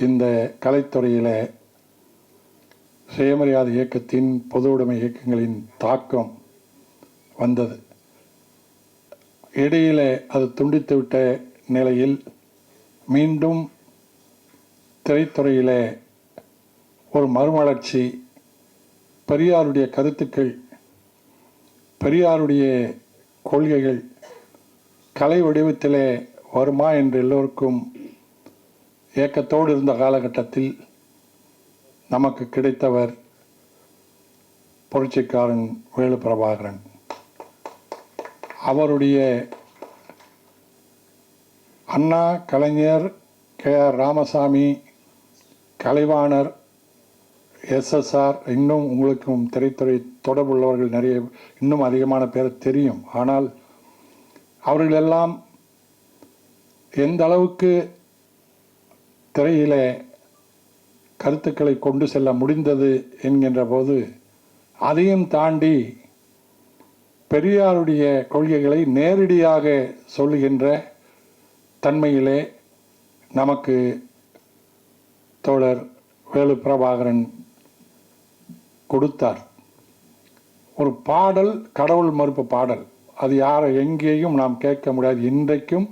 இந்த கலைத்துறையில் சுயமரியாதை இயக்கத்தின் பொது உடைமை இயக்கங்களின் தாக்கம் வந்தது. இடையில் அது துண்டித்துவிட்ட நிலையில் மீண்டும் திரைத்துறையில் ஒரு மறுமலர்ச்சி, பெரியாருடைய கருத்துக்கள், பெரியாருடைய கொள்கைகள் கலை வடிவத்திலே வருமா என்று எல்லோருக்கும் ஏக்கத்தோடு இருந்த காலகட்டத்தில் நமக்கு கிடைத்தவர் புரட்சிக்காரன் வேலு பிரபாகரன். அவருடைய அண்ணா, கலைஞர், கே.ஆர். ராமசாமி, கலைவாணர், எஸ்.எஸ்.ஆர், இன்னும் உங்களுக்கும் திரைத்துறை தொடர்புள்ளவர்கள் நிறைய இன்னும் அதிகமான பேர் தெரியும். ஆனால் அவர்களெல்லாம் எந்த அளவுக்கு திரையிலே கருத்துக்களை கொண்டு செல்ல முடிந்தது என்கின்ற போது, அதையும் தாண்டி பெரியாருடைய கொள்கைகளை நேரடியாக சொல்லுகின்ற தன்மையிலே நமக்கு தோழர் வேலு பிரபாகரன் கொடுத்தார். ஒரு பாடல், கடவுள் மறுப்பு பாடல், அது யாரை எங்கேயும் நாம் கேட்க முடியாது. இன்றைக்கும்